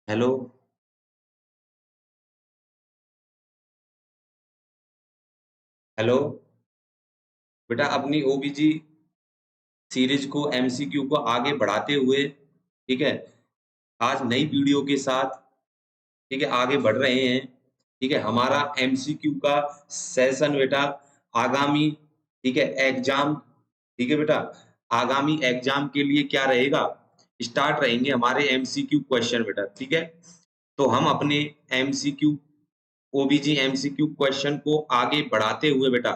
Hello. Hello. बेटा अपनी ओबीजी series को एमसीक्यू को आगे बढ़ाते हुए, ठीक है, आज नई वीडियो के साथ, ठीक है, आगे बढ़ रहे हैं। ठीक है, हमारा एमसीक्यू का सेशन बेटा आगामी, ठीक है, एग्जाम, ठीक है बेटा, आगामी एग्जाम के लिए क्या रहेगा, स्टार्ट रहेंगे हमारे एमसीक्यू क्वेश्चन बेटा। ठीक है, तो हम अपने एमसीक्यू ओबीजी एमसीक्यू क्वेश्चन को आगे बढ़ाते हुए बेटा,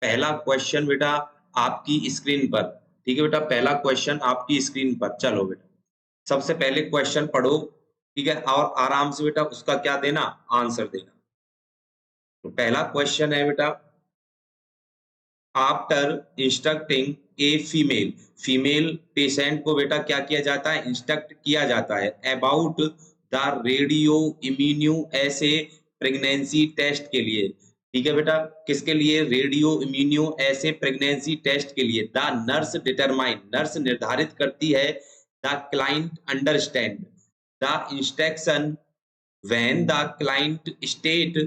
पहला क्वेश्चन बेटा आपकी स्क्रीन पर, ठीक है बेटा, पहला क्वेश्चन आपकी स्क्रीन पर। चलो बेटा, सबसे पहले क्वेश्चन पढ़ो, ठीक है, और आराम से बेटा उसका क्या देना, आंसर देना। तो पहला क्वेश्चन है बेटा, after instructing a female, female patient को बेटा क्या किया जाता है, इंस्ट्रक्ट किया जाता है अबाउट द रेडियो इम्यूनो ऐसे प्रेगनेंसी टेस्ट के लिए। ठीक है बेटा, किसके लिए, रेडियो इम्यूनो ऐसे प्रेगनेंसी टेस्ट के लिए। द नर्स डिटरमाइन, नर्स निर्धारित करती है, the client understand the instruction when the client state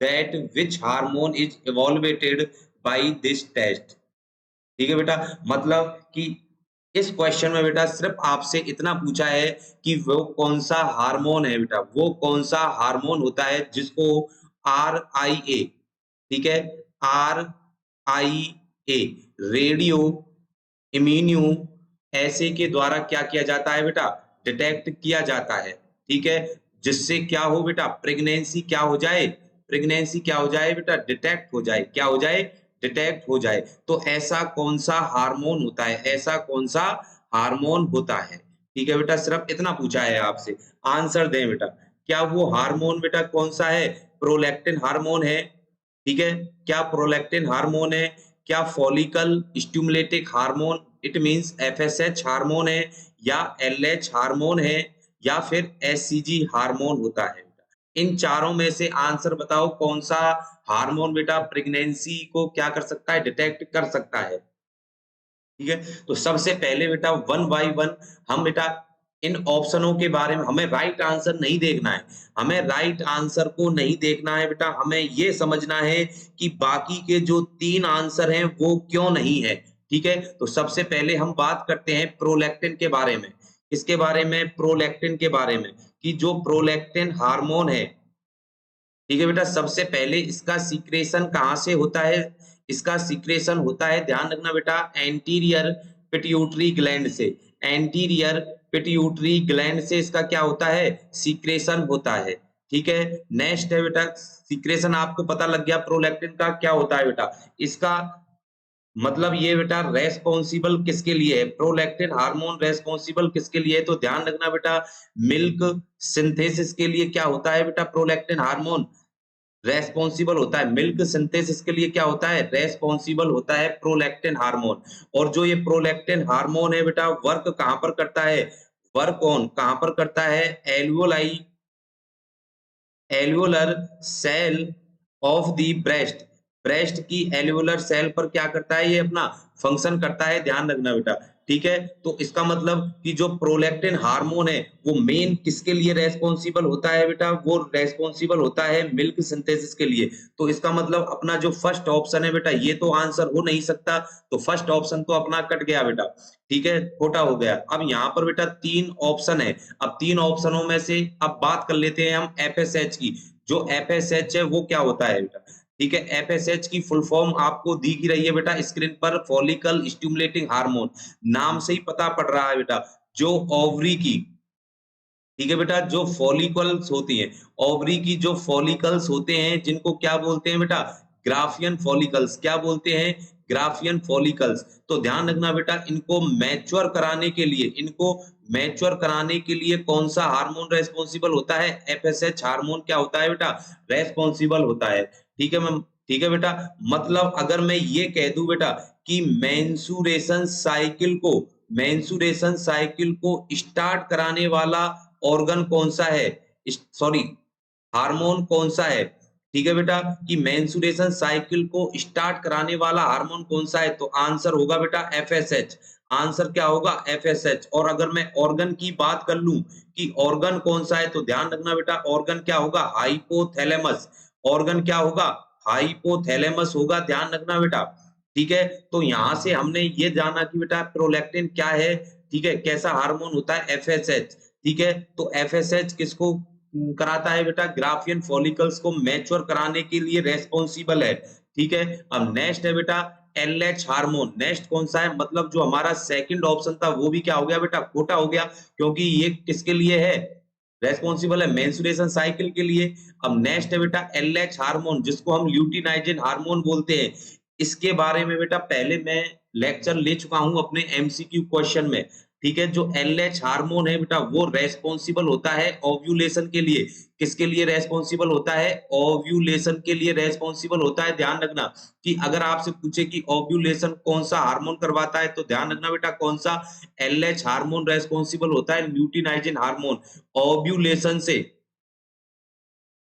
that which hormone is evaluated by this test। ठीक है बेटा, मतलब कि इस क्वेश्चन में बेटा सिर्फ आपसे इतना पूछा है कि वो कौन सा हार्मोन है बेटा, वो कौन सा हार्मोन होता है जिसको आर आई ए, ठीक है, are I A, radio immuno ऐसे के द्वारा क्या किया जाता है बेटा, डिटेक्ट किया जाता है। ठीक है, जिससे क्या हो बेटा, प्रेगनेंसी क्या हो जाए, प्रेगनेंसी क्या हो जाए बेटा, डिटेक्ट हो जाए, क्या हो जाए, डिटेक्ट हो जाए। तो ऐसा कौन सा हार्मोन होता है, ऐसा कौन सा हार्मोन होता है। ठीक है बेटा, सिर्फ इतना पूछा है आपसे, आंसर दें बेटा। क्या वो हार्मोन बेटा कौन सा है, प्रोलैक्टिन हार्मोन है, ठीक है, क्या प्रोलैक्टिन हार्मोन है, क्या follicle stimulating hormone it means FSH hormone है, या एलएच हार्मोन है, या फिर एससीजी हार्मोन होता है। इन चारों में से आंसर बताओ, कौन सा हार्मोन बेटा प्रेगनेंसी को क्या कर सकता है, डिटेक्ट कर सकता है। ठीक है, तो सबसे पहले बेटा वन बाय वन हम बेटा इन ऑप्शनों के बारे में, हमें राइट आंसर नहीं देखना है, हमें राइट आंसर को नहीं देखना है बेटा, हमें ये समझना है कि बाकी के जो 3 आंसर हैं वो क्यों नहीं है। ठीक है, तो सबसे पहले हम बात करते हैं प्रोलैक्टिन के बारे में। किसके बारे में, प्रोलैक्टिन के बारे में, कि जो प्रोलैक्टिन हार्मोन है, ठीक है बेटा, सबसे पहले इसका सीक्रेशन कहाँ से होता है, इसका सीक्रेशन होता है, ध्यान रखना बेटा, एंटीरियर पिट्यूटरी ग्लैंड से, एंटीरियर पिट्यूटरी ग्लैंड से इसका क्या होता है, सीक्रेशन होता है। ठीक है, नेक्स्ट है बेटा, सीक्रेशन आपको पता लग गया प्रोलैक्टिन का क्या होता है बेटा, इसका मतलब ये बेटा रेस्पॉन्सिबल किसके लिए है, प्रोलैक्टिन हार्मोन रेस्पॉन्सिबल किसके लिए है, तो ध्यान रखना बेटा, मिल्क सिंथेसिस के लिए क्या होता है बेटा, प्रोलैक्टिन हार्मोन रेस्पॉन्सिबल होता है, मिल्क सिंथेसिस के लिए क्या होता है, रेस्पॉन्सिबल होता है प्रोलैक्टिन हार्मोन। और जो ये प्रोलैक्टिन हार्मोन है बेटा, वर्क कहां पर करता है, वर्क ऑन कहां पर करता है, alveoli, alveolar cell of the breast, breast की एल्वियोलर सेल पर क्या करता है, ये अपना फंक्शन करता है, ध्यान रखना बेटा। ठीक है, तो इसका मतलब कि जो प्रोलैक्टिन हार्मोन है वो मेन किसके लिए रेस्पॉन्सिबल होता है बेटा, वो रेस्पॉन्सिबल होता है मिल्क सिंथेसिस के लिए। तो इसका मतलब अपना जो फर्स्ट ऑप्शन है बेटा ये तो आंसर हो नहीं सकता, तो फर्स्ट ऑप्शन तो अपना कट गया बेटा। ठीक है, खोटा हो गया। अब यहाँ पर बेटा 3 ऑप्शन है, अब 3 ऑप्शनों में से अब बात कर लेते हैं हम एफएसएच की। जो एफएसएच है वो क्या होता है बेटा, ठीक है, एफएसएच की फुल फॉर्म आपको दी ही रही है बेटा स्क्रीन पर, फॉलिकल स्टिमुलेटिंग हार्मोन। नाम से ही पता पड़ रहा है बेटा, जो ओवरी की, ठीक है बेटा, जो फॉलिकल्स होती हैं, ओवरी की जो फॉलिकल्स होते हैं जिनको क्या बोलते हैं बेटा, ग्राफियन फॉलिकल्स, क्या बोलते हैं, ग्राफियन फॉलिकल्स। तो ध्यान रखना बेटा, इनको मैच्योर कराने के लिए, इनको मैच्योर कराने के लिए कौन सा हार्मोन रेस्पॉन्सिबल होता है, एफएसएच हार्मोन क्या होता है बेटा, रेस्पॉन्सिबल होता है। ठीक है मैम, ठीक है बेटा, मतलब अगर मैं ये कह दूं बेटा कि मेंसुरेशन साइकिल को स्टार्ट कराने वाला ऑर्गन कौन सा है, सॉरी हार्मोन कौन सा है, ठीक है बेटा, कि मेंसुरेशन साइकिल को स्टार्ट कराने वाला हार्मोन कौन सा है, तो आंसर होगा बेटा एफएसएच, आंसर क्या होगा FSH। और अगर मैं ऑर्गन की बात कर लूं कि ऑर्गन कौन सा है, तो ध्यान रखना बेटा ऑर्गन क्या होगा, हाइपोथैलेमस। ऑर्गन क्या होगा, हाइपोथैलेमस होगा, ध्यान रखना बेटा। ठीक है, तो यहां से हमने ये जाना कि बेटा प्रोलैक्टिन क्या है, ठीक है, कैसा हार्मोन होता है, FSH। ठीक है, तो FSH किसको कराता है बेटा, ग्राफियन फॉलिकल्स को मैच्योर कराने के लिए रेस्पॉन्सिबल है। ठीक है, अब नेक्स्ट है बेटा LH हार्मोन। नेक्स्ट कौन सा है, मतलब जो हमारा सेकंड ऑप्शन था वो भी क्या हो गया बेटा, खोटा हो गया, क्योंकि ये किसके लिए है, रेस्पॉन्सिबल है मेंस्ट्रुएशन साइकिल के लिए। अब नेक्स्ट है बेटा LH हार्मोन, जिसको हम ल्यूटिनाइजिन हार्मोन बोलते हैं। इसके बारे में बेटा पहले मैं लेक्चर ले चुका हूं अपने MCQ क्वेश्चन में। ठीक है, जो LH हार्मोन है बेटा वो रेस्पॉन्सिबल होता है ओव्यूलेशन के लिए। किसके लिए रेस्पॉन्सिबल होता है, ओव्यूलेशन के लिए रेस्पॉन्सिबल होता है। ध्यान रखना कि अगर आपसे पूछे कि ओव्यूलेशन कौन सा हार्मोन करवाता है, तो ध्यान रखना बेटा कौन सा, LH हार्मोन रेस्पॉन्सिबल होता है, ल्यूटिनाइजिन हार्मोन। ओव्यूलेशन से,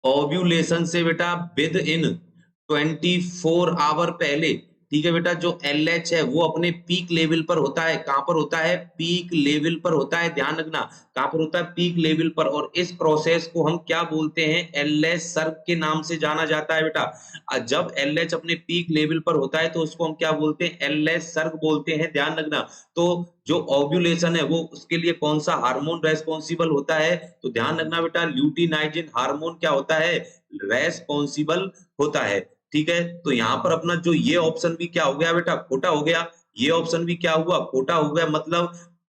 ओव्यूलेशन से बेटा विद इन 24 आवर पहले, ठीक है बेटा, जो LH है वो अपने पीक लेवल पर होता है। कहां पर होता है, पीक लेवल पर होता है। ध्यान रखना कहां पर होता है, पीक लेवल पर। और इस प्रोसेस को हम क्या बोलते हैं, LH सर्ग के नाम से जाना जाता है बेटा। जब LH अपने पीक लेवल पर होता है तो उसको हम क्या बोलते हैं, LH सर्ग बोलते हैं। ध्यान रखना, तो जो ओव्यूलेशन है वो उसके लिए कौन सा हार्मोन रेस्पॉन्सिबल होता है, तो ध्यान रखना बेटा ल्यूटिनाइजिन हार्मोन क्या होता है, रेस्पॉन्सिबल होता है। ठीक है, तो यहाँ पर अपना जो ये ऑप्शन भी क्या हो गया बेटा, खोटा हो गया। ये ऑप्शन भी क्या हुआ, खोटा हो गया। मतलब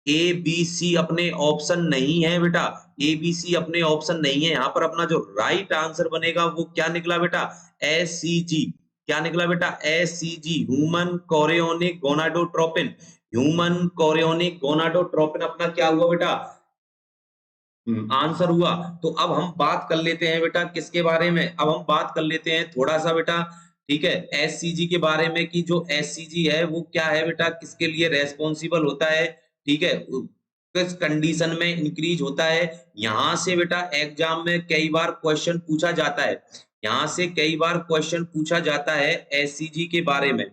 ए बी सी अपने ऑप्शन नहीं है बेटा, ए बी सी अपने ऑप्शन नहीं है। यहाँ पर अपना जो राइट आंसर बनेगा वो क्या निकला बेटा, SCG। क्या निकला बेटा, SCG, human chorionic gonadotropin. Human chorionic gonadotropin अपना क्या हुआ बेटा, आंसर हुआ। तो अब हम बात कर लेते हैं बेटा किसके बारे में, अब हम बात कर लेते हैं थोड़ा सा बेटा, ठीक है, SCG के बारे में, कि जो SCG है वो क्या है बेटा, किसके लिए रेस्पॉन्सिबल होता है। ठीक है, किस कंडीशन में इंक्रीज होता है। यहां से बेटा एग्जाम में कई बार क्वेश्चन पूछा जाता है, यहां से कई बार क्वेश्चन पूछा जाता है SCG के बारे में।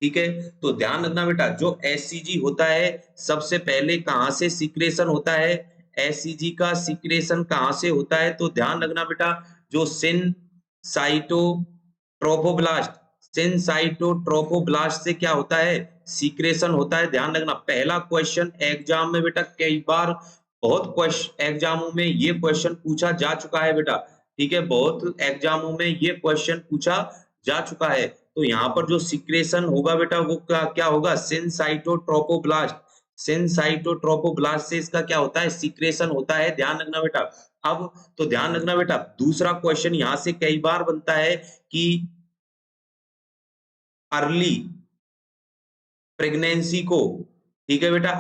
ठीक है, तो ध्यान रखना बेटा जो SCG होता है, सबसे पहले कहां से सिक्रेशन होता है, SCG का सिक्रेशन कहां से होता है, तो ध्यान रखना बेटा जो सिनसाइटोट्रोफोब्लास्ट, सिनसाइटोट्रोफोब्लास्ट से क्या होता है, सिक्रेशन होता है। ध्यान रखना पहला क्वेश्चन एग्जाम में बेटा कई बार, बहुत क्वेश्चन एग्जामों में ये क्वेश्चन पूछा जा चुका है बेटा। ठीक है, बहुत एग्जामों में ये क्वेश्चन पूछा जा चुका है। तो यहाँ पर जो सिक्रेशन होगा बेटा वो क्या क्या होगा, सिनसाइटोट्रोफोब्लास्ट। सिनसाइटोट्रोफोब्लास्ट से इसका क्या होता है, सिक्रेशन होता है। ध्यान रखना बेटा। अब तो ध्यान रखना बेटा दूसरा क्वेश्चन यहां से कई बार बनता है कि अर्ली प्रेगनेंसी को, ठीक है बेटा,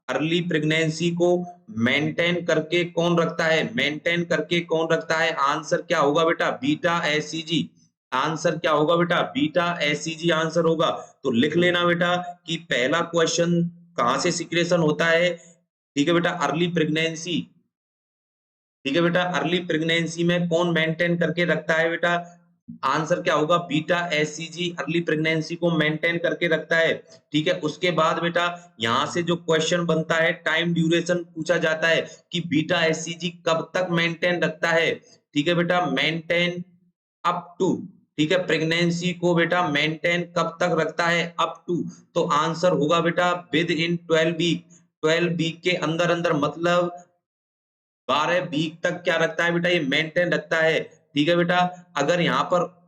अर्ली प्रेगनेंसी को मेंटेन करके कौन रखता है, मेंटेन करके कौन रखता है, आंसर क्या होगा बेटा, बीटा एससीजी। आंसर क्या होगा बेटा, बीटा एससीजी आंसर होगा। तो लिख लेना बेटा कि पहला क्वेश्चन कहां से सिक्रेशन होता है, ठीक है बेटा, अर्ली प्रेगनेंसी। ठीक है बेटा, अर्ली प्रेगनेंसी में कौन मेंटेन करके रखता है बेटा, आंसर क्या होगा, बीटा एससीजी अर्ली प्रेगनेंसी को मेंटेन करके रखता है। ठीक है, उसके बाद बेटा यहां से जो क्वेश्चन बनता है टाइम ड्यूरेशन पूछा जाता है कि बीटा एससीजी कब तक मेंटेन रखता है। ठीक है बेटा, मेंटेन अप टू, ठीक है, प्रेगनेंसी को बेटा मेंटेन कब तक रखता है, अप टू। तो आंसर होगा बेटा विद इन 12 वीक, 12 वीक के अंदर अंदर, मतलब 12 वीक तक क्या रखता है बेटा, ये मेंटेन रखता है। ठीक है बेटा, अगर यहाँ पर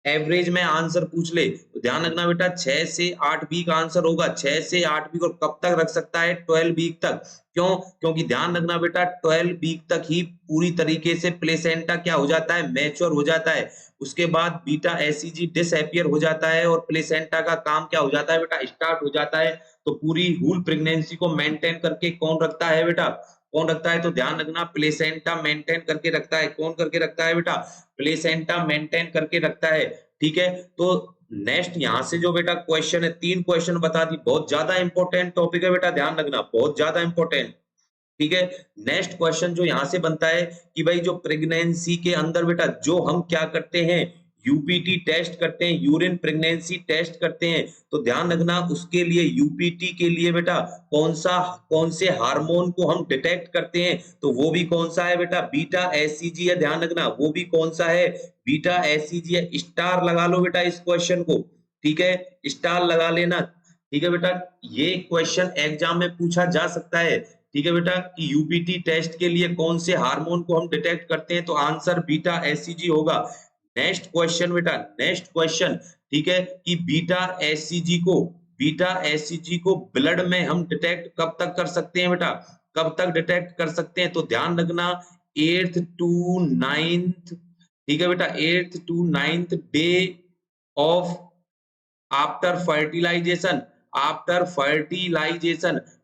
एवरेज में आंसर पूछ ले तो ध्यान रखना बेटा 6 से 8 वीक आंसर होगा, 6 से 8 वीक। और कब तक रख सकता है, 12 वीक तक। क्यों, क्योंकि ध्यान रखना बेटा 12 वीक तक ही पूरी तरीके से प्लेसेंटा क्या हो जाता है, मैच्योर हो जाता है। उसके बाद बीटा एससीजी डिसअपियर हो जाता है और प्लेसेंटा का काम क्या हो जाता है बेटा, स्टार्ट हो जाता है। तो पूरी हुल प्रेगनेंसी को मेंटेन करके कौन रखता है बेटा, कौन रखता है, तो ध्यान रखना प्लेसेंटा मेंटेन करके रखता है। कौन करके रखता है बेटा, प्लेसेंटा मेंटेन करके रखता है। ठीक है, तो नेक्स्ट यहां से जो बेटा क्वेश्चन है, 3 क्वेश्चन बता दी, बहुत ज्यादा इंपॉर्टेंट टॉपिक है बेटा, ध्यान रखना बहुत ज्यादा इंपॉर्टेंट। ठीक है, नेक्स्ट क्वेश्चन जो यहां से बनता है कि भाई जो प्रेगनेंसी के अंदर बेटा जो हम क्या करते हैं, यूपीटी टेस्ट करते हैं, यूरिन प्रेगनेंसी टेस्ट करते हैं, तो ध्यान रखना उसके लिए यूपीटी के लिए बेटा कौन से हार्मोन को हम डिटेक्ट करते हैं, तो वो भी कौन सा है बेटा, बीटा एससीजी है। ध्यान रखना वो भी कौन सा है, बीटा एससीजी है। स्टार लगा लो बेटा इस क्वेश्चन को, ठीक है, स्टार लगा लेना। ठीक है बेटा, ये क्वेश्चन एग्जाम में पूछा जा सकता है। ठीक है बेटा, कि यूपीटी टेस्ट के लिए कौन से हार्मोन को हम डिटेक्ट करते हैं, तो आंसर बीटा एससीजी होगा। नेक्स्ट क्वेश्चन बेटा, नेक्स्ट क्वेश्चन, ठीक है, कि बीटा एससीजी को ब्लड में हम डिटेक्ट कब तक कर सकते हैं बेटा, कब तक डिटेक्ट कर सकते हैं, तो ध्यान रखना 8th to 9th, ठीक है बेटा, 8th to 9th day of after fertilization,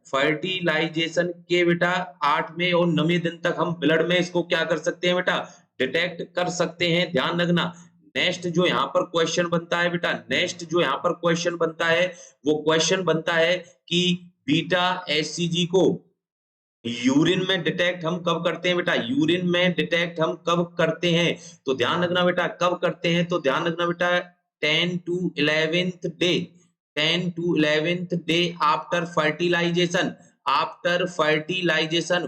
fertilization के बेटा 8वें और 9वें दिन तक हम ब्लड में इसको क्या कर सकते हैं बेटा, डिटेक्ट कर सकते हैं। ध्यान रखना। नेक्स्ट जो यहाँ पर क्वेश्चन बनता है बेटा, नेक्स्ट जो यहाँ पर क्वेश्चन बनता है, वो क्वेश्चन बनता है कि बीटा एससीजी को यूरिन में डिटेक्ट हम कब करते हैं बेटा, यूरिन में डिटेक्ट हम कब करते हैं, तो ध्यान रखना बेटा कब करते हैं, तो ध्यान रखना बेटा 10 to 11th day, 10 to 11th day after fertilization,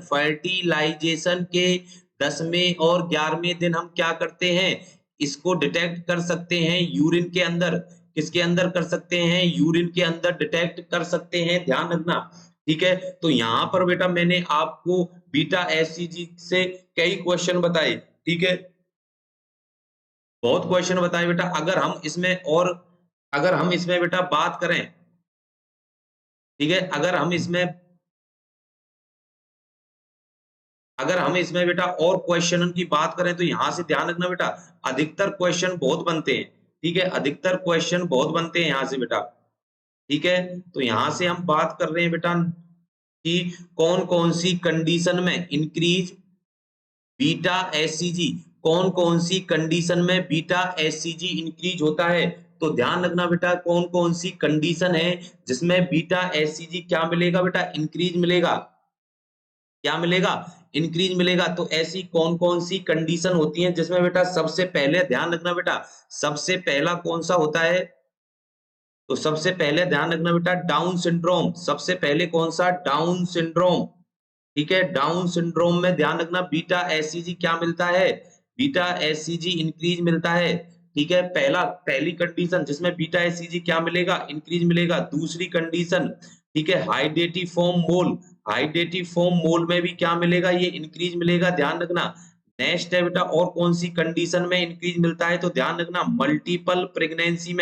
fertilization के 10वें और 11वें दिन हम क्या करते हैं, इसको डिटेक्ट कर सकते हैं यूरिन के अंदर। किसके अंदर कर सकते हैं, यूरिन के अंदर डिटेक्ट कर सकते हैं। ध्यान रखना, ठीक है। तो यहाँ पर बेटा मैंने आपको बीटा एससीजी से कई क्वेश्चन बताए, ठीक है, बहुत क्वेश्चन बताए बेटा। अगर हम इसमें बेटा बात करें, ठीक है, अगर हम इसमें बेटा और क्वेश्चन की बात करें, तो यहां से ध्यान रखना बेटा अधिकतर क्वेश्चन बहुत बनते हैं, ठीक है, अधिकतर क्वेश्चन बहुत बनते हैं यहां से बेटा, ठीक है। तो यहां से हम बात कर रहे हैं बेटा कि कौन कौन सी कंडीशन में इंक्रीज बीटा एससीजी, कौन कौन सी कंडीशन में बीटा एससीजी इंक्रीज होता है, तो ध्यान रखना बेटा कौन कौन सी कंडीशन है जिसमें बीटा एससीजी क्या मिलेगा बेटा, इंक्रीज मिलेगा, क्या मिलेगा, इंक्रीज मिलेगा। तो ऐसी कौन कौन सी कंडीशन होती हैं जिसमें बेटा सबसे पहले ध्यान रखना बेटा, सबसे पहला कौन सा होता है, तो सबसे पहले ध्यान रखना बेटा डाउन सिंड्रोम, सबसे पहले कौन सा, डाउन सिंड्रोम, ठीक है। डाउन सिंड्रोम में ध्यान रखना बीटा एससीजी क्या मिलता है, बीटा एससीजी इंक्रीज मिलता है, ठीक है। पहली कंडीशन जिसमें बीटा एससीजी क्या मिलेगा, इंक्रीज मिलेगा। दूसरी कंडीशन, ठीक है, हाइडेटिव फॉर्म मोल में भी क्या मिलेगा, ये इंक्रीज मिलेगा। ध्यान रखना। नेक्स्ट है बेटा और कौन सी कंडीशन में इंक्रीज मिलता है, तो ध्यान रखना मल्टीपल प्रेगनेंसी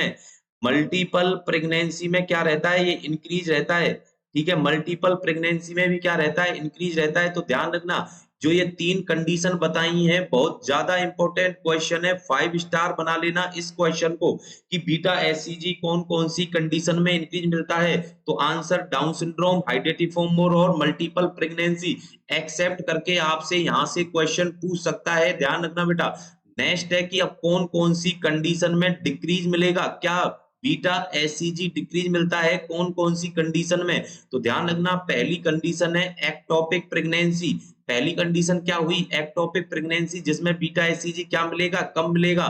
में क्या रहता है, ये इंक्रीज रहता है, ठीक है। मल्टीपल प्रेगनेंसी में भी क्या रहता है, इंक्रीज रहता है। तो ध्यान रखना जो ये 3 कंडीशन बताई हैं बहुत ज्यादा इंपॉर्टेंट क्वेश्चन है, 5 स्टार बना लेना इस क्वेश्चन को कि बीटा एससीजी कौन कौन सी कंडीशन में इंक्रीज मिलता है, तो answer Down syndrome, hydatidiform mole और मल्टीपल प्रेगनेंसी एक्सेप्ट करके आपसे यहां से क्वेश्चन पूछ सकता है। ध्यान रखना बेटा। नेक्स्ट है कि अब कौन कौन सी कंडीशन में डिक्रीज मिलेगा, क्या बीटा एससीजी डिक्रीज मिलता है कौन कौन सी कंडीशन में, तो ध्यान रखना पहली कंडीशन है एक्टोपिक प्रेगनेंसी, पहली कंडीशन क्या हुई, एक्टोपिक प्रेगनेंसी, जिसमें बीटा एससीजी क्या मिलेगा, कम मिलेगा।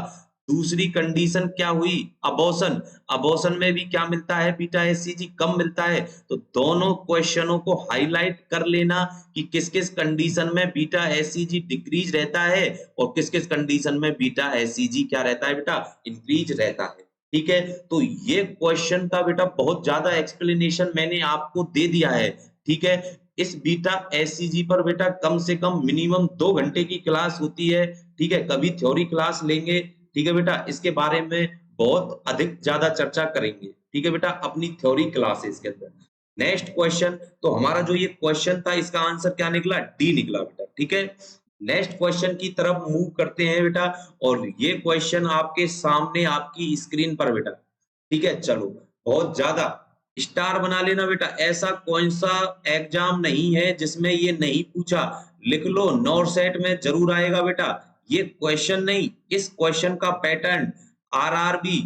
दूसरी कंडीशन क्या हुई, अबॉर्शन, अबॉर्शन में भी क्या मिलता है, बीटा एससीजी कम मिलता है। तो दोनों क्वेश्चनों को हाईलाइट कर लेना कि किस किस कंडीशन में बीटा एससीजी डिक्रीज रहता है और किस किस कंडीशन में बीटा एससीजी क्या रहता है बेटा, इंक्रीज रहता है, ठीक है। तो ये क्वेश्चन का बेटा बहुत ज्यादा एक्सप्लेनेशन मैंने आपको दे दिया है, ठीक है। इस बीटा एससीजी पर बेटा कम से कम मिनिमम 2 घंटे की क्लास होती है, ठीक है। कभी थ्योरी क्लास लेंगे, ठीक है बेटा, इसके बारे में बहुत अधिक ज्यादा चर्चा करेंगे, ठीक है बेटा, अपनी थ्योरी क्लासेस के अंदर। नेक्स्ट क्वेश्चन, तो हमारा जो ये क्वेश्चन था इसका आंसर क्या निकला, डी निकला बेटा, ठीक है। नेक्स्ट क्वेश्चन की तरफ मूव करते हैं बेटा, और ये क्वेश्चन आपके सामने आपकी स्क्रीन पर बेटा, ठीक है। चलो बहुत ज्यादा स्टार बना लेना बेटा, ऐसा कौन सा एग्जाम नहीं है जिसमें ये नहीं पूछा, लिख लो, नॉरसेट में जरूर आएगा बेटा ये क्वेश्चन, नहीं इस क्वेश्चन का पैटर्न आरआरबी,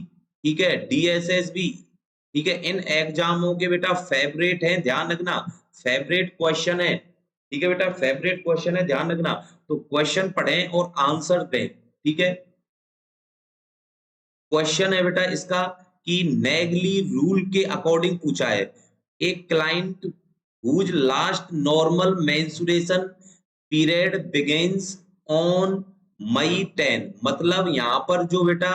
ठीक है, डीएसएसबी, ठीक है, इन एग्जामों के बेटा फेवरेट है। ध्यान रखना फेवरेट क्वेश्चन है, ठीक है बेटा, फेवरेट क्वेश्चन है, ध्यान रखना। तो क्वेश्चन पढ़ें और आंसर दें, ठीक है। क्वेश्चन है बेटा इसका कि नेगली रूल के अकॉर्डिंग पूछा है। एक client whose last normal menstruation period begins on May 10, मतलब यहां पर जो बेटा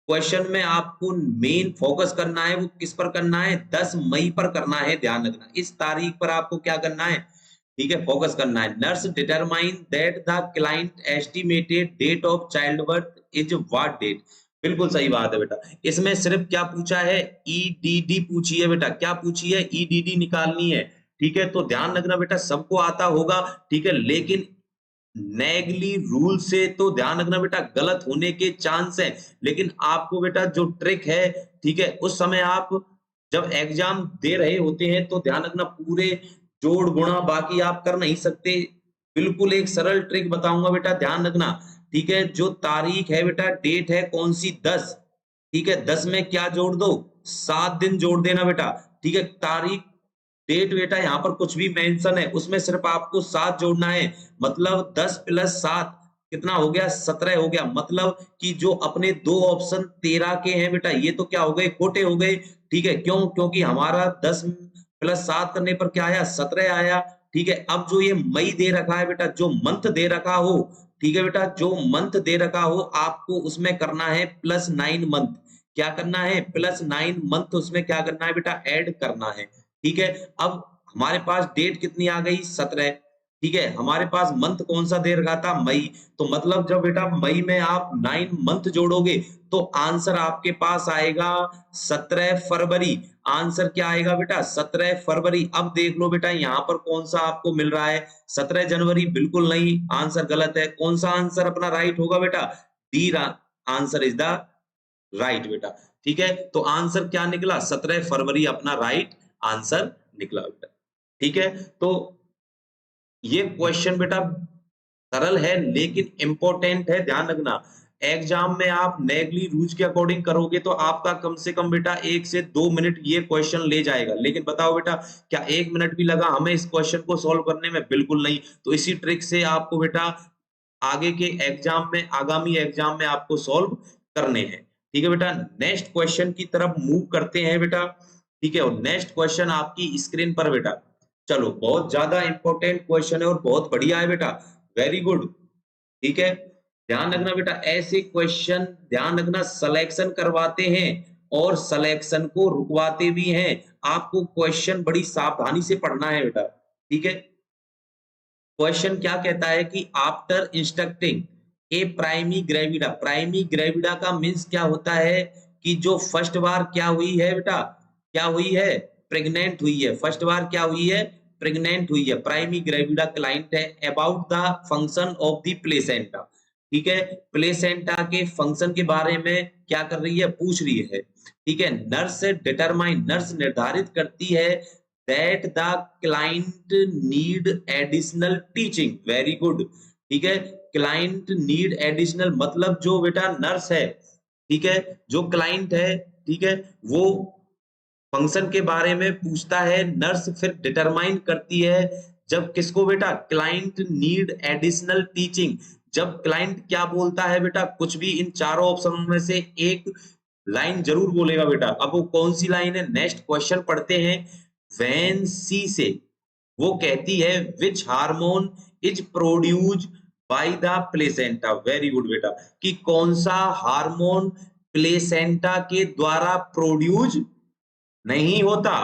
क्वेश्चन में आपको मेन फोकस करना है वो किस पर करना है, 10 मई पर करना है, ध्यान रखना इस तारीख पर आपको क्या करना है, ठीक है, फोकस करना है। Nurse determine that the client estimated date of child birth is what date. बिल्कुल सही बात है बेटा, इसमें सिर्फ क्या पूछा है, ईडीडी पूछी है बेटा, क्या पूछी है, ईडीडी निकालनी है, ठीक है। तो ध्यान रखना बेटा सबको आता होगा, ठीक है, लेकिन नेगली रूल से तो ध्यान रखना बेटा गलत होने के चांस है, लेकिन आपको बेटा जो ट्रिक है, ठीक है, उस समय आप जब एग्जाम दे रहे होते हैं तो ध्यान रखना पूरे जोड़ गुणा बाकी आप कर नहीं सकते। बिल्कुल एक सरल ट्रिक बताऊंगा बेटा, ध्यान रखना, ठीक है। जो तारीख है बेटा, डेट है कौन सी, 10, ठीक है, 10 में क्या जोड़ दो, 7 दिन जोड़ देना बेटा, ठीक है। तारीख डेट बेटा यहाँ पर कुछ भी मेंशन है उसमें सिर्फ आपको 7 जोड़ना है, मतलब 10 प्लस 7 कितना हो गया, 17 हो गया। मतलब कि जो अपने दो ऑप्शन 13 के हैं बेटा ये तो क्या हो गए, खोटे हो गए, ठीक है। क्यों, क्योंकि हमारा 10 प्लस 7 करने पर क्या आया, 17 आया, ठीक है। अब जो ये मई दे रखा है बेटा, जो मंथ दे रखा हो, ठीक है बेटा, जो मंथ दे रखा हो आपको उसमें करना है +9 मंथ। क्या करना है, +9 मंथ, उसमें क्या करना है बेटा, ऐड करना है, ठीक है। अब हमारे पास डेट कितनी आ गई, 17, ठीक है। हमारे पास मंथ कौन सा दे रखा था, मई, तो मतलब जब बेटा मई में आप 9 मंथ जोड़ोगे तो आंसर आपके पास आएगा 17 फरवरी। आंसर क्या आएगा बेटा, 17 फरवरी। अब देख लो बेटा यहाँ पर कौन सा आपको मिल रहा है, 17 जनवरी, बिल्कुल नहीं, आंसर गलत है। कौन सा आंसर अपना राइट होगा बेटा, D answer is the right बेटा, ठीक है। तो आंसर क्या निकला, 17 फरवरी अपना राइट आंसर निकला बेटा, ठीक है। तो ये क्वेश्चन बेटा सरल है लेकिन इंपॉर्टेंट है, ध्यान रखना। एग्जाम में आप नेगली रूज के अकॉर्डिंग करोगे तो आपका कम से कम बेटा 1 से 2 मिनट ये क्वेश्चन ले जाएगा, लेकिन बताओ बेटा क्या 1 मिनट भी लगा हमें इस क्वेश्चन को सॉल्व करने में, बिल्कुल नहीं। तो इसी ट्रिक से आपको बेटा आगे के एग्जाम में, आगामी एग्जाम में आपको सॉल्व करने हैं, ठीक है बेटा। नेक्स्ट क्वेश्चन की तरफ मूव करते हैं बेटा, ठीक है। और नेक्स्ट क्वेश्चन आपकी स्क्रीन पर बेटा, चलो बहुत ज्यादा इंपॉर्टेंट क्वेश्चन है और बहुत बढ़िया है बेटा, वेरी गुड, ठीक है। ध्यान रखना बेटा ऐसे क्वेश्चन, ध्यान रखना, सिलेक्शन करवाते हैं और सिलेक्शन को रुकवाते भी हैं। आपको क्वेश्चन बड़ी सावधानी से पढ़ना है बेटा, ठीक है। क्वेश्चन क्या कहता है कि आफ्टर इंस्ट्रक्टिंग ए प्राइमी ग्रेविडा का मीन्स क्या होता है कि जो फर्स्ट बार क्या हुई है बेटा, क्या हुई है, प्रेग्नेंट हुई है, फर्स्ट बार क्या हुई है, प्रेग्नेंट हुई है, प्राइमी ग्रेविडा क्लाइंट है। About the function of the placenta, ठीक है, प्लेसेंटा के फंक्शन के बारे में क्या कर रही है, पूछ रही है, ठीक है। नर्स डिटरमाइन, नर्स निर्धारित करती है that the client need additional teaching, very good, ठीक है। client need additional मतलब जो बेटा नर्स है, ठीक है, जो क्लाइंट है, ठीक है, वो फंक्शन के बारे में पूछता है, नर्स फिर डिटरमाइन करती है जब किसको बेटा, क्लाइंट नीड एडिशनल टीचिंग। जब क्लाइंट क्या बोलता है बेटा, कुछ भी इन चारों ऑप्शनों में से एक लाइन जरूर बोलेगा बेटा। अब वो कौन सी लाइन है, नेक्स्ट क्वेश्चन पढ़ते हैं। व्हेन सी से वो कहती है which hormone is produce by the placenta, very good बेटा, कि कौन सा हार्मोन प्लेसेंटा के द्वारा प्रोड्यूस नहीं होता।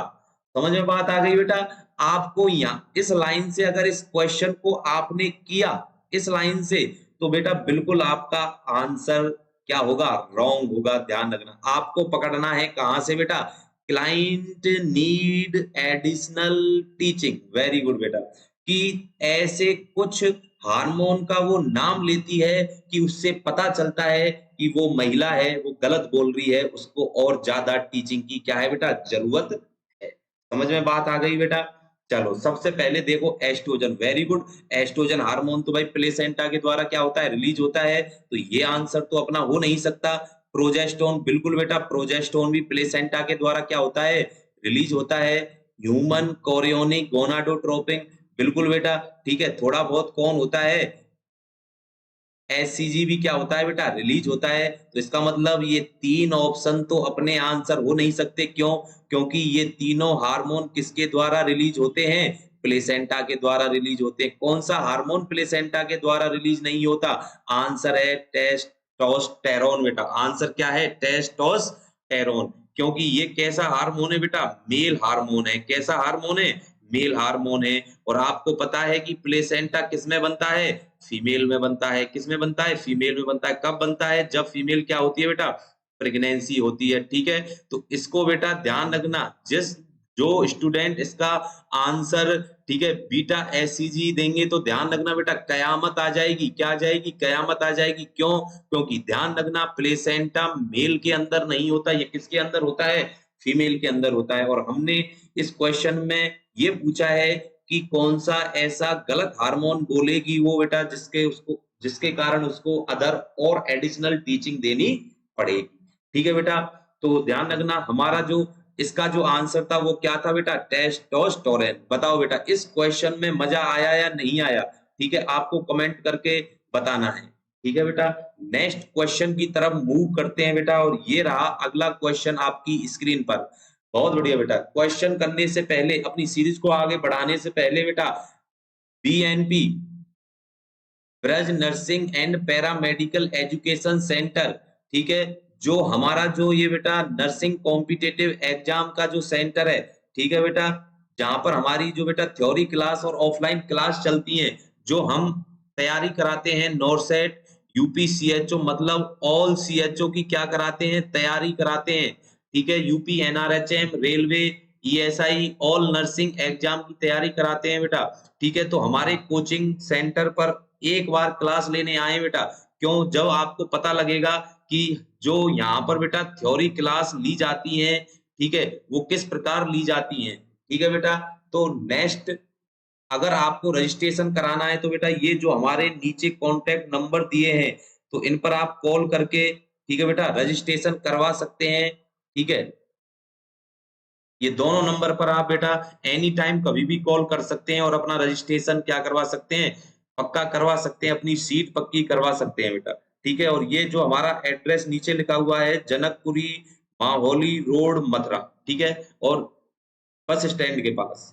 समझ में बात आ गई बेटा। आपको यहाँ इस लाइन से अगर इस क्वेश्चन को आपने किया इस लाइन से तो बेटा बिल्कुल आपका आंसर क्या होगा, रॉन्ग होगा। ध्यान रखना आपको पकड़ना है कहां से बेटा, client need additional teaching, very good बेटा, कि ऐसे कुछ हार्मोन का वो नाम लेती है कि उससे पता चलता है कि वो महिला है, वो गलत बोल रही है, उसको और ज्यादा टीचिंग की क्या है बेटा, जरूरत है। समझ में बात आ गई बेटा। चलो सबसे पहले देखो estrogen, very good, estrogen hormone तो भाई प्लेसेंटा के द्वारा क्या होता है, रिलीज होता है, तो ये आंसर तो अपना हो नहीं सकता। प्रोजेस्टोन, बिल्कुल बेटा, प्रोजेस्टोन भी प्लेसेंटा के द्वारा क्या होता है, रिलीज होता है। ह्यूमन कोरियोनिक गोनाडोट्रोपिन, बिल्कुल बेटा, ठीक है। थोड़ा बहुत कौन होता है, एससीजी भी क्या होता है बेटा, रिलीज होता है। तो इसका मतलब ये 3 ऑप्शन तो अपने आंसर हो नहीं सकते। क्यों? क्योंकि ये तीनों हार्मोन किसके द्वारा रिलीज होते हैं? प्लेसेंटा के द्वारा रिलीज होते हैं। कौन सा हार्मोन प्लेसेंटा के द्वारा रिलीज नहीं होता? आंसर है टेस्टोस्टेरोन बेटा। आंसर क्या है? टेस्टोस्टेरोन। क्योंकि ये कैसा हार्मोन है बेटा? मेल हार्मोन है। कैसा हार्मोन है? मेल हार्मोन है। और आपको पता है कि प्लेसेंटा किसमें बनता है? फीमेल में बनता है। किसमें बनता है? फीमेल में बनता है। कब बनता है? जब फीमेल क्या होती है बेटा? प्रेगनेंसी होती है। ठीक है, तो इसको बेटा ध्यान रखना। जिस जो स्टूडेंट इसका आंसर ठीक है बीटा एससीजी देंगे तो ध्यान रखना बेटा, कयामत आ जाएगी। क्या आ जाएगी? कयामत आ जाएगी। क्यों? क्योंकि ध्यान रखना प्लेसेंटा मेल के अंदर नहीं होता, ये किसके अंदर होता है? फीमेल के अंदर होता है। और हमने इस क्वेश्चन में ये पूछा है कि कौन सा ऐसा गलत हार्मोन बोलेगी वो बेटा जिसके कारण उसको अदर और एडिशनल टीचिंग देनी पड़ेगी। ठीक है बेटा, तो ध्यान रखना हमारा जो इसका जो आंसर था वो क्या था बेटा? टेस्टोस्टेरोन। बताओ बेटा इस क्वेश्चन में मजा आया या नहीं आया? ठीक है, आपको कमेंट करके बताना है। ठीक है बेटा, नेक्स्ट क्वेश्चन की तरफ मूव करते हैं बेटा। और ये रहा अगला क्वेश्चन आपकी स्क्रीन पर। बहुत बढ़िया बेटा, क्वेश्चन करने से पहले, अपनी सीरीज को आगे बढ़ाने से पहले बेटा, BNP Braj nursing and paramedical education centre, ठीक है, जो हमारा जो ये बेटा नर्सिंग कॉम्पिटिटिव एग्जाम का जो सेंटर है, ठीक है बेटा, जहां पर हमारी जो बेटा थ्योरी क्लास और ऑफलाइन क्लास चलती हैं, जो हम तैयारी कराते हैं नॉरसेट यूपी सीएचओ, मतलब ऑल सीएचओ की क्या कराते हैं? तैयारी कराते हैं। ठीक है, UP NRHM, railway, ESI, all nursing exam की तैयारी कराते हैं बेटा। ठीक है, तो हमारे कोचिंग सेंटर पर एक बार क्लास लेने आए बेटा। क्यों? जब आपको पता लगेगा कि जो यहाँ पर बेटा थ्योरी क्लास ली जाती है, ठीक है, वो किस प्रकार ली जाती है। ठीक है बेटा, तो नेक्स्ट अगर आपको रजिस्ट्रेशन कराना है तो बेटा ये जो हमारे नीचे कॉन्टैक्ट नंबर दिए हैं, तो इन पर आप कॉल करके ठीक है बेटा रजिस्ट्रेशन करवा सकते हैं। ठीक है, ये दोनों नंबर पर आप बेटा एनी टाइम कभी भी कॉल कर सकते हैं और अपना रजिस्ट्रेशन क्या करवा सकते हैं? पक्का करवा सकते हैं, अपनी सीट पक्की करवा सकते हैं बेटा। ठीक है, और ये जो हमारा एड्रेस नीचे लिखा हुआ है, जनकपुरी माहौली रोड मथुरा, ठीक है, और बस स्टैंड के पास।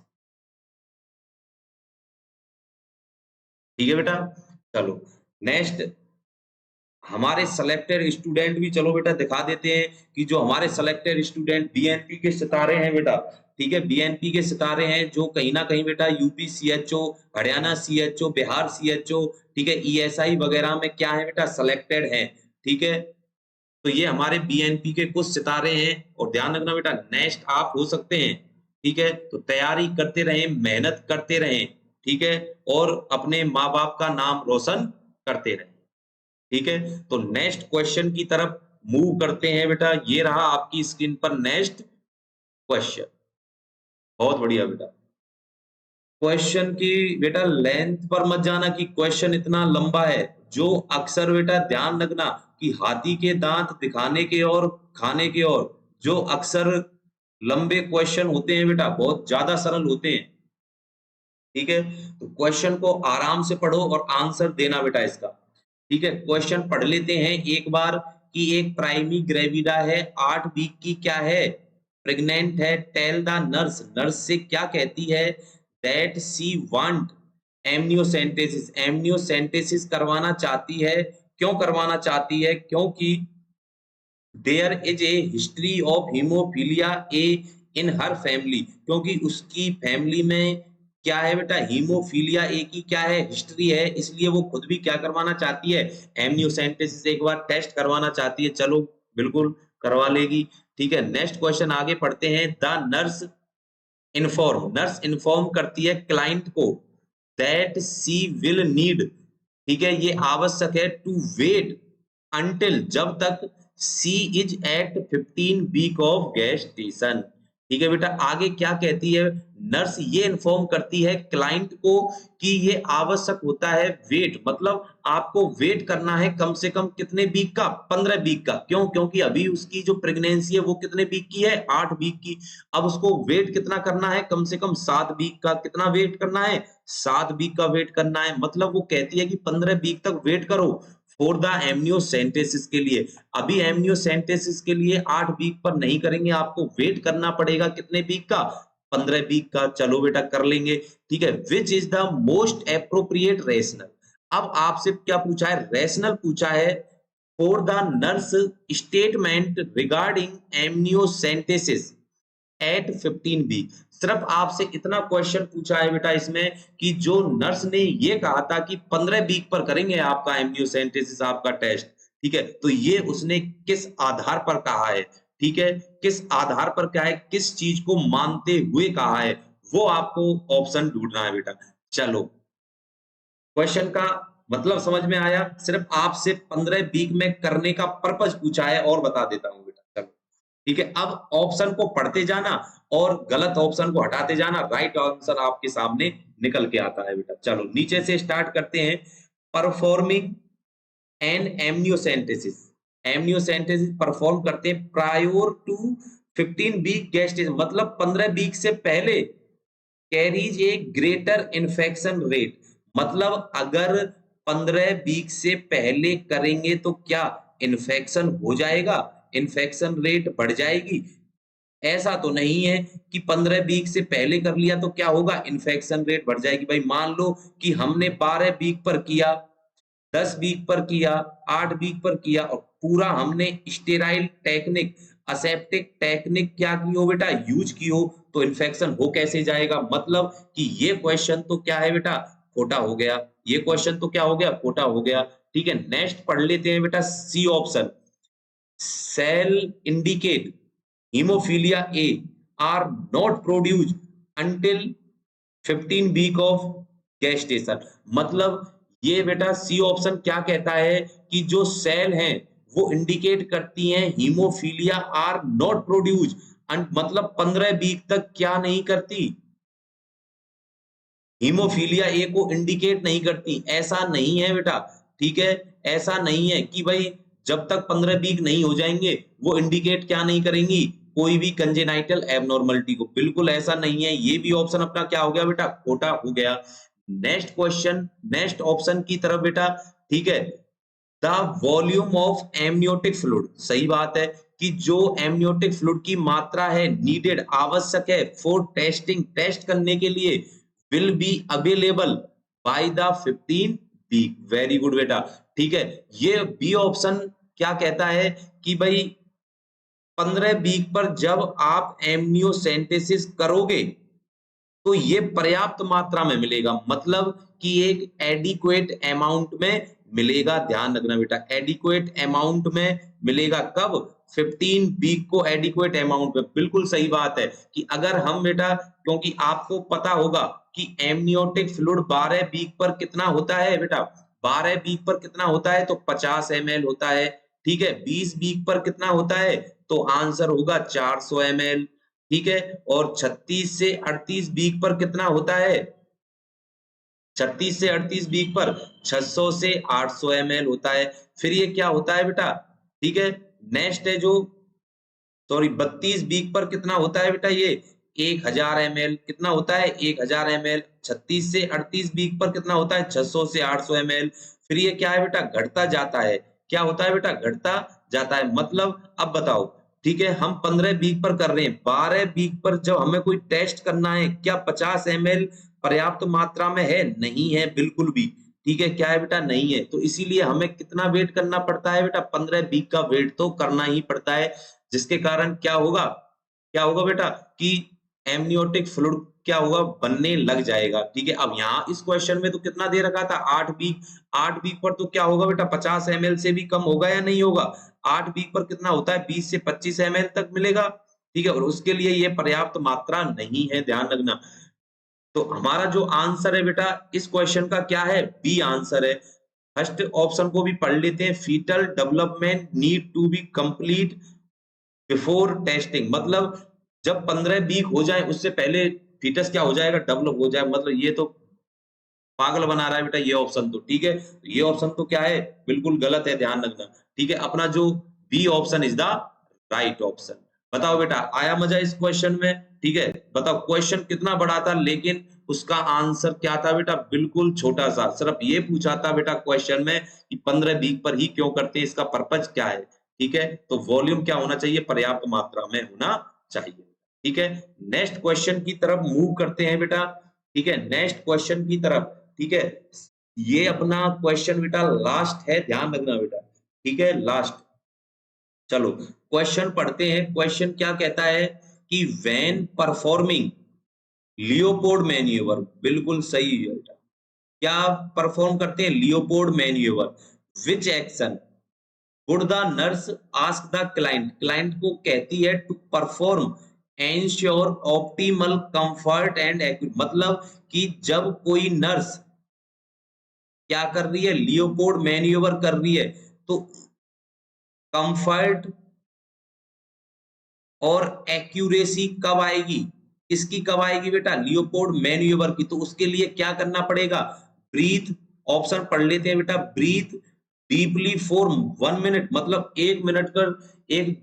ठीक है बेटा, चलो नेक्स्ट हमारे सेलेक्टेड स्टूडेंट भी चलो बेटा दिखा देते हैं कि जो हमारे सेलेक्टेड स्टूडेंट बीएनपी के सितारे हैं बेटा। ठीक है, बीएनपी के सितारे हैं जो कहीं ना कहीं बेटा UP CHO, Haryana CHO, Bihar CHO, ठीक है, ईएसआई वगैरह में क्या है बेटा सेलेक्टेड है। ठीक है, तो ये हमारे बीएनपी के कुछ सितारे हैं। और ध्यान रखना बेटा नेक्स्ट आप हो सकते हैं। ठीक है, तो तैयारी करते रहें, मेहनत करते रहें। ठीक है, और अपने माँ बाप का नाम रोशन करते रहें। ठीक है, तो नेक्स्ट क्वेश्चन की तरफ मूव करते हैं बेटा। ये रहा आपकी स्क्रीन पर नेक्स्ट क्वेश्चन। बहुत बढ़िया बेटा, क्वेश्चन की बेटा लेंथ पर मत जाना कि क्वेश्चन इतना लंबा है। जो अक्सर बेटा ध्यान रखना कि हाथी के दांत दिखाने के और खाने के और जो अक्सर लंबे क्वेश्चन होते हैं बेटा बहुत ज्यादा सरल होते हैं। ठीक है, तो क्वेश्चन को आराम से पढ़ो और आंसर देना बेटा इसका। ठीक है, क्वेश्चन पढ़ लेते हैं एक बार कि एक प्राइमी ग्रेविडा है, 8 वीक की क्या है? प्रेग्नेंट है। टेल द नर्स, नर्स से क्या कहती है? That she want amniocentesis, amniocentesis करवाना चाहती है। क्यों करवाना चाहती है? क्योंकि there is a history of hemophilia A in her family, क्योंकि उसकी फैमिली में क्या है बेटा हीमोफीलिया ए की क्या है? हिस्ट्री है, इसलिए वो खुद भी क्या करवाना चाहती है? एमनियोसेंटेसिस एक बार टेस्ट करवाना चाहती है। चलो बिल्कुल करवा लेगी। ठीक है, नेक्स्ट क्वेश्चन आगे पढ़ते हैं। The nurse inform, nurse inform करती है क्लाइंट को दैट सी विल नीड, ठीक है, ये आवश्यक है टू वेट अंटिल, जब तक she is at 15 week of gestation. ठीक है बेटा, आगे क्या कहती है? नर्स ये इन्फॉर्म करती है क्लाइंट को कि ये आवश्यक होता है वेट, मतलब आपको वेट करना है कम से कम कितने वीक का? 15 वीक का। क्यों? क्योंकि अभी उसकी जो प्रेगनेंसी है वो कितने वीक की है? 8 वीक की। अब उसको वेट कितना करना है? कम से कम 7 वीक का। कितना वेट करना है? 7 वीक का वेट करना है। मतलब वो कहती है कि 15 वीक तक वेट करो फॉर द एमनियोसेंटेसिस के लिए। अभी एमनियोसेंटेसिस के लिए 8 वीक पर नहीं करेंगे, आपको वेट करना पड़ेगा कितने वीक का, 15 वीक का। चलो बेटा कर लेंगे, ठीक है। Which is the most appropriate rational. अब आपसे क्या पूछा है, रेशनल पूछा है for the nurse statement regarding amniocentesis at 15 week. सिर्फ आपसे इतना क्वेश्चन पूछा है बेटा इसमें कि जो नर्स ने ये कहा था कि 15 वीक पर करेंगे आपका एमनियोसेंटेसिस आपका टेस्ट, ठीक है, तो ये उसने किस आधार पर कहा है, ठीक है, किस आधार पर क्या है, किस चीज को मानते हुए कहा है, वो आपको ऑप्शन ढूंढना है बेटा। चलो क्वेश्चन का मतलब समझ में आया, सिर्फ आपसे 15 वीक में करने का पर्पज पूछा है और बता देता हूं बेटा। चलो ठीक है, अब ऑप्शन को पढ़ते जाना और गलत ऑप्शन को हटाते जाना, राइट आंसर आपके सामने निकल के आता है बेटा। चलो नीचे से स्टार्ट करते हैं। Performing an amniocentesis, amniocentesis perform करते हैं प्रायोर टू 15 वीक गेस्टेशन, मतलब 15 वीक से पहले कैरीज ए ग्रेटर इन्फेक्शन रेट, मतलब अगर 15 वीक से पहले करेंगे तो क्या इन्फेक्शन हो जाएगा, इन्फेक्शन रेट बढ़ जाएगी। ऐसा तो नहीं है कि 15 वीक से पहले कर लिया तो क्या होगा, इन्फेक्शन रेट बढ़ जाएगी। भाई मान लो कि हमने 12 वीक पर किया, 10 वीक पर किया, 8 वीक पर किया और पूरा हमने स्टेराइल टेक्निक, असेप्टिक टेक्निक क्या की हो बेटा, यूज की हो, तो इन्फेक्शन हो कैसे जाएगा। मतलब कि ये क्वेश्चन तो क्या है बेटा, खोटा हो गया। ये क्वेश्चन तो क्या हो गया, खोटा हो गया। ठीक है, नेक्स्ट पढ़ लेते हैं बेटा C option. Cell indicate hemophilia A are not produced until 15 week of gestation, मतलब ये बेटा सी ऑप्शन क्या कहता है कि जो सेल हैं वो इंडिकेट करती हैं हीमोफीलिया आर नॉट प्रोड्यूस, मतलब 15 वीक तक क्या नहीं करती, हीमोफीलिया ए को इंडिकेट नहीं करती। ऐसा नहीं है बेटा, ठीक है, ऐसा नहीं है कि भाई जब तक 15 वीक नहीं हो जाएंगे वो इंडिकेट क्या नहीं करेंगी, कोई भी कंजेनाइटल एबनॉर्मलिटी को, बिल्कुल ऐसा नहीं है। ये भी ऑप्शन अपना क्या हो गया बेटा, खोटा हो गया। नेक्स्ट क्वेश्चन, नेक्स्ट ऑप्शन की तरफ बेटा, ठीक है। The volume of amniotic fluid, सही बात है कि जो एमनियोटिक फ्लूइड की मात्रा है नीडेड, आवश्यक है फॉर टेस्टिंग, टेस्ट करने के लिए, will be available by the 15 week. Very good बेटा, ठीक है। ये बी ऑप्शन क्या कहता है कि भाई 15 वीक पर जब आप एमनियोसेंटेसिस करोगे तो ये पर्याप्त मात्रा में मिलेगा, मतलब कि एक एडिक्वेट अमाउंट में मिलेगा। ध्यान रखना बेटा, एडिक्वेट अमाउंट में मिलेगा कब, 15 वीक को एडिक्वेट अमाउंट में। बिल्कुल सही बात है कि अगर हम बेटा, क्योंकि आपको पता होगा कि एमनियोटिक फ्लूइड 12 वीक पर कितना होता है बेटा, 12 वीक पर कितना होता है तो 50 ml होता है, ठीक है। 20 वीक पर कितना होता है तो आंसर होगा 400 ml, ठीक है। और 36 से 38 वीक पर कितना होता है, 36 से 38 वीक पर 600 से 800 ml होता है। फिर ये क्या होता है बेटा, ठीक है। नेक्स्ट है जो, सॉरी 32 वीक पर कितना होता है बेटा, ये 1000 ml कितना होता है, 1000 ml। 36 से 38 वीक पर कितना होता है, 600 से 800 ml। फिर ये क्या है बेटा, घटता जाता है, क्या होता है बेटा, घटता जाता है। मतलब अब बताओ, ठीक है, हम 15 वीक पर कर रहे हैं, 12 वीक पर जब हमें कोई टेस्ट करना है, क्या 50 ml पर्याप्त मात्रा में है, नहीं है बिल्कुल भी, ठीक है, क्या है बेटा, नहीं है। तो इसीलिए हमें कितना वेट करना पड़ता है बेटा, 15 वीक का वेट तो करना ही पड़ता है, जिसके कारण क्या होगा बेटा कि एमनियोटिक फ्लूइड क्या होगा, बनने लग जाएगा, ठीक है। अब यहाँ इस क्वेश्चन में तो कितना दे रखा था, 8 वीक, 8 वीक पर तो क्या होगा बेटा, 50 ml से भी कम होगा या नहीं होगा। 8 वीक पर कितना होता है, 20 से 25 ml तक मिलेगा, ठीक है, और उसके लिए ये पर्याप्त मात्रा नहीं है, ध्यान रखना। तो हमारा जो आंसर है बेटा इस क्वेश्चन का क्या है, बी आंसर है। फर्स्ट ऑप्शन को भी पढ़ लेते हैं, fetal development need to be complete before testing, मतलब जब 15 वीक हो जाए उससे पहले फीटस क्या हो जाएगा, डेवलप हो जाए। मतलब ये तो पागल बना रहा है बेटा ये ऑप्शन तो, ठीक है। ये ऑप्शन तो क्या है, बिल्कुल गलत है, ध्यान रखना, ठीक है। अपना जो B option is the right option. बताओ बेटा आया मजा इस क्वेश्चन में, ठीक है। बताओ क्वेश्चन कितना बड़ा था लेकिन उसका आंसर क्या था बेटा, बिल्कुल छोटा सा, सिर्फ ये पूछा था बेटा क्वेश्चन में कि 15 वीक पर ही क्यों करते हैं, इसका पर्पज क्या है। ठीक है, तो वॉल्यूम क्या होना चाहिए, पर्याप्त मात्रा में होना चाहिए। ठीक है, नेक्स्ट क्वेश्चन की तरफ मूव करते हैं बेटा। ठीक है, नेक्स्ट क्वेश्चन की तरफ। ठीक है, ये अपना क्वेश्चन बेटा लास्ट है, ध्यान रखना बेटा। ठीक है, लास्ट। चलो क्वेश्चन पढ़ते हैं। क्वेश्चन क्या कहता है कि व्हेन परफॉर्मिंग लियोपोल्ड मैन्यूवर, बिल्कुल सही है बेटा। क्या परफॉर्म करते हैं, Leopold manoeuvre. Which action would the nurse ask the client, client को कहती है to perform ensure optimal comfort and accurate, मतलब कि जब कोई नर्स क्या कर रही है, लियोपोल्ड मैन्यूवर कर रही है, तो कंफर्ट और एक्यूरेसी कब आएगी, किसकी कब आएगी बेटा, लियोपोल्ड मैन्यूवर की। तो उसके लिए क्या करना पड़ेगा, ब्रीथ, ऑप्शन पढ़ लेते हैं बेटा। ब्रीथ डीपली फॉर 1 मिनट, मतलब 1 मिनट कर एक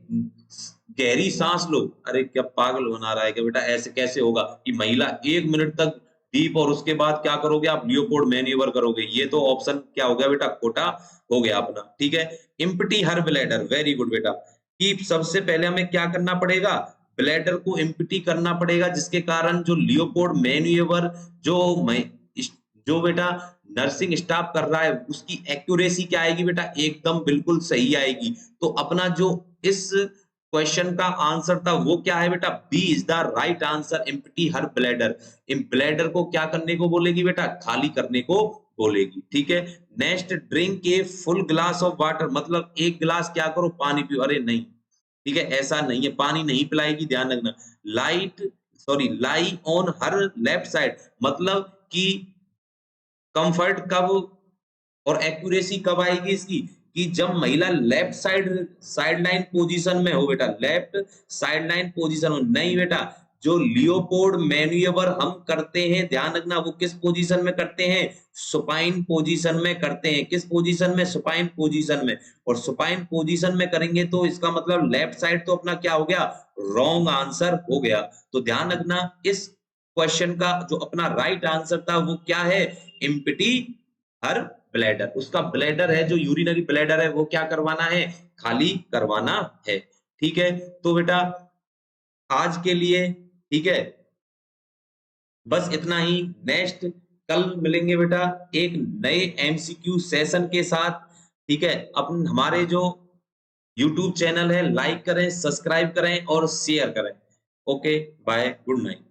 गहरी सांस लो। अरे क्या पागल बना रहा है क्या बेटा, ऐसे कैसे होगा कि महिला 1 मिनट तक डीप, और उसके बाद क्या करोगे आप, लियोपोल्ड मैन्यूवर करोगे। ये तो ऑप्शन क्या हो गया बेटा, खोटा हो गया अपना। ठीक है, empty her bladder, very good बेटा। कि सबसे पहले हमें क्या करना पड़ेगा, ब्लैडर को एम्प्टी करना पड़ेगा, जिसके कारण जो लियोपोल्ड मैन्यूवर जो जो बेटा नर्सिंग स्टाफ कर रहा है, उसकी एक्यूरेसी क्या आएगी बेटा, एकदम बिल्कुल सही आएगी। तो अपना जो इस क्वेश्चन का आंसर था वो क्या है बेटा, B is the right answer, empty her bladder. इन ब्लैडर को क्या करने को बोलेगी बेटा, खाली करने को बोलेगी। ठीक है, next, drink a full glass of water, मतलब एक गिलास क्या करो, पानी पियो। अरे नहीं, ठीक है, ऐसा नहीं है, पानी नहीं पिलाएगी, ध्यान रखना। Lie on her left side, मतलब कि कंफर्ट कब और एक्यूरेसी कब आएगी इसकी, कि जब महिला लेफ्ट साइड लाइन पोजीशन में हो बेटा, लेफ्ट साइड लाइन पोजीशन हो। नहीं बेटा, जो लियोपोल्ड मैन्यूवर हम करते हैं, ध्यान रखना, वो किस पोजीशन में करते हैं, सुपाइन पोजीशन में करते हैं। किस पोजीशन में, सुपाइन पोजीशन में। और सुपाइन पोजीशन में करेंगे तो इसका मतलब लेफ्ट साइड तो अपना क्या हो गया, रॉन्ग आंसर हो गया। तो ध्यान रखना, इस क्वेश्चन का जो अपना राइट आंसर था वो क्या है, एम्प्टी हर ब्लैडर। उसका ब्लैडर है, जो यूरिनरी ब्लैडर है, वो क्या करवाना है, खाली करवाना है। ठीक है, तो बेटा आज के लिए, ठीक है, बस इतना ही। नेक्स्ट कल मिलेंगे बेटा एक नए एमसीक्यू सेशन के साथ। ठीक है, अपन हमारे जो यूट्यूब चैनल है, लाइक करें, सब्सक्राइब करें और शेयर करें। Okay, bye, good night.